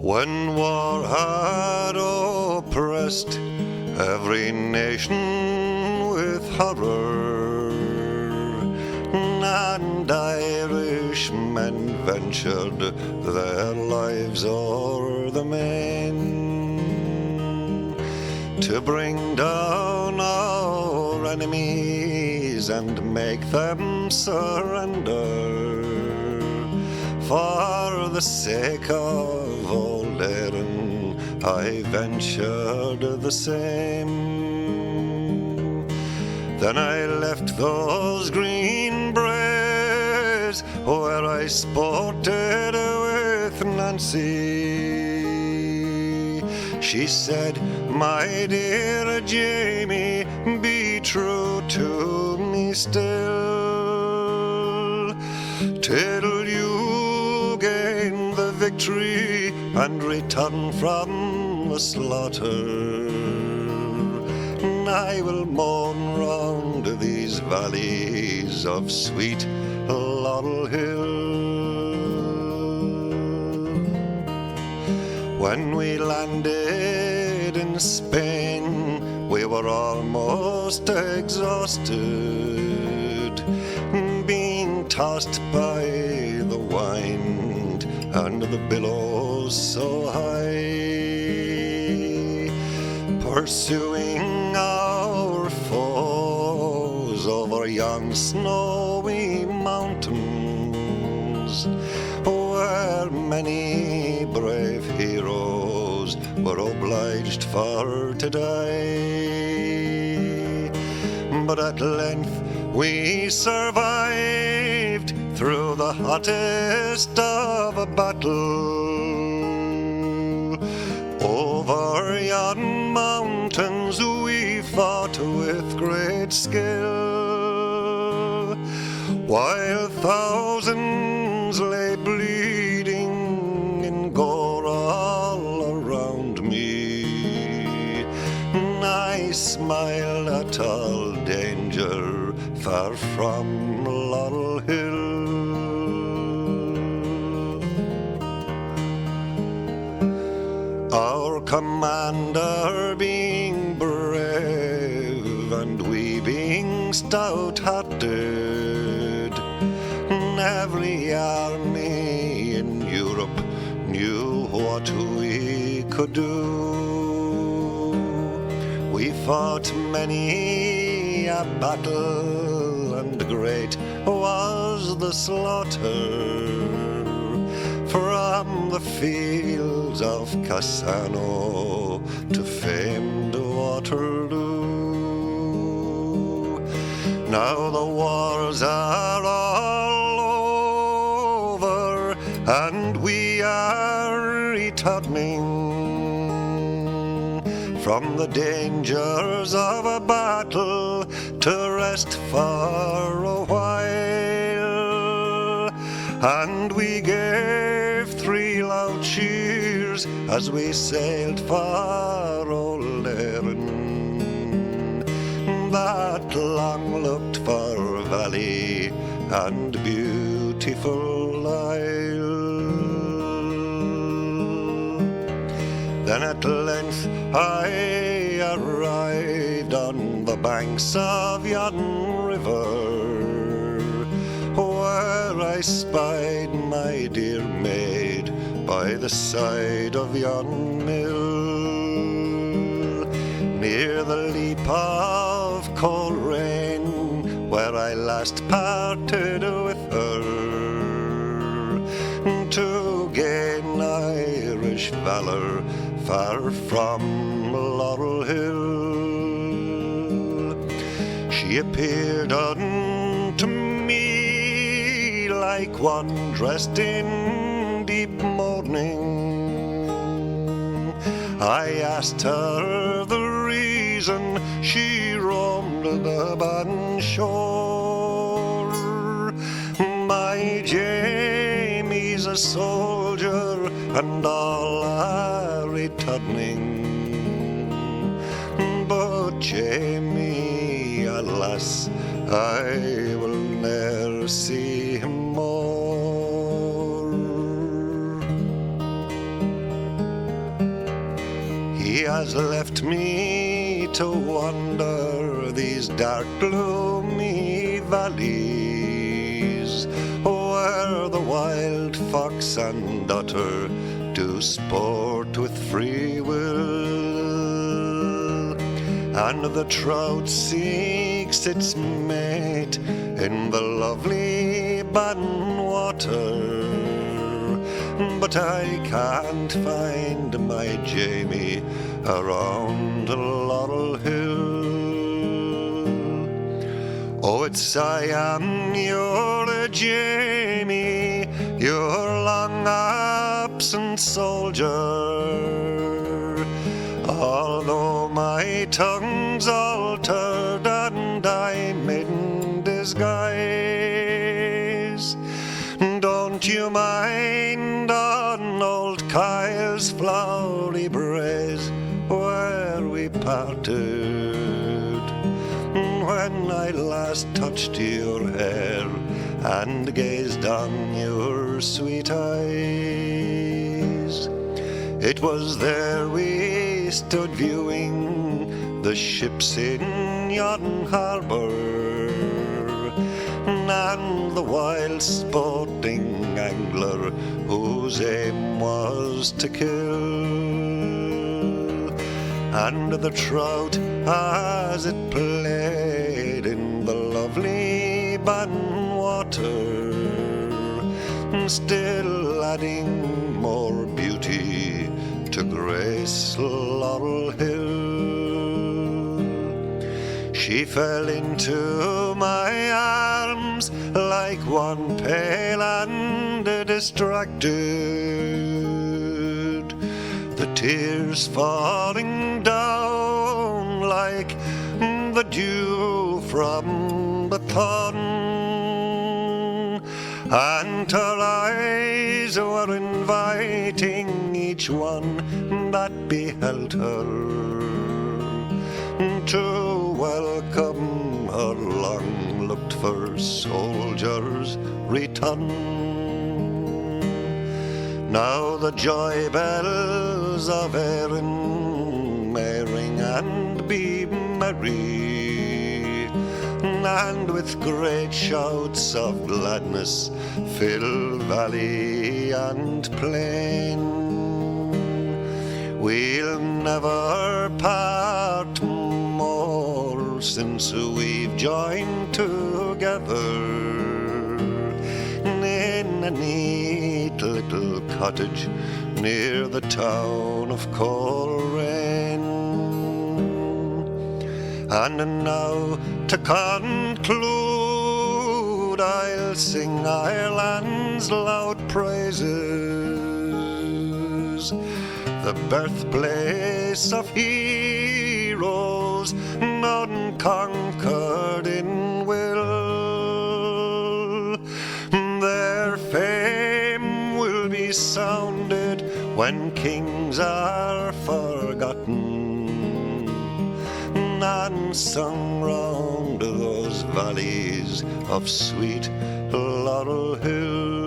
When war had oppressed every nation with horror, and Irishmen ventured their lives o'er the main to bring down our enemies and make them surrender. For the sake of old Erin, I ventured the same. Then I left those green braes where I sported with Nancy. She said, "My dear Jamie, be true to me still, till you gain the victory and return from the slaughter. I will mourn round these valleys of sweet Laurel Hill." When we landed in Spain, we were almost exhausted, being tossed by the wind and the billows so high, pursuing our foes over yon snowy mountains, where many brave heroes were obliged for to die. But at length we survived through the hottest of a battle. Over yon mountains we fought with great skill, while thousands lay bleeding in gore all around me. I smiled at all danger far from Laurel Hill. Our commander being brave and we being stout-hearted, every army in Europe knew what we could do. We fought many a battle, and great was the slaughter, from the fields of Cassano to famed Waterloo. Now the wars are all over, and we are returning from the dangers of a battle to rest for a while. And we gave 3 loud cheers as we sailed for old Erin, that long-looked-for valley and beautiful isle. Then at length I arrived on the banks of yon river, where I spied my dear maid by the side of yon mill, near the leap of Coleraine, where I last parted with her, to gain Irish valor far from Laurel Hill. She appeared unto me like one dressed in deep mourning. I asked her the reason she roamed the barren shore. My Jamie's a soldier, and all are returning, but Jamie, alas, I will ne'er see him more. has left me to wander these dark, gloomy valleys, where the wild fox and otter do sport with free will, and the trout seeks its mate in the lovely Bann water. But I can't find my Jamie around Laurel Hill. Oh, it's I am your Jamie, your long absent soldier. Although my tongue's altered and I'm in disguise, don't you mind on old Kyle's flowery braes where we parted, when I last touched your hair and gazed on your sweet eyes? It was there we stood viewing the ships in yon harbour, and the wild sporting angler whose aim was to kill, and the trout as it played in the lovely Bann water, still adding more beauty to grace Laurel Hill. She fell into my arms like one pale and distracted, the tears falling down like the dew from the thorn, and her eyes were inviting each one that beheld her to welcome her long-looked-for soldier's return. Now the joy bells of Erin may ring and be merry, and with great shouts of gladness fill valley and plain. We'll never part more since we've joined together in a neat little cottage near the town of Coleraine. And now to conclude, I'll sing Ireland's loud praises, the birthplace of heroes, none conquered in will. Their fame will be sounded when kings are forgotten, and sung round those valleys of sweet Laurel Hill.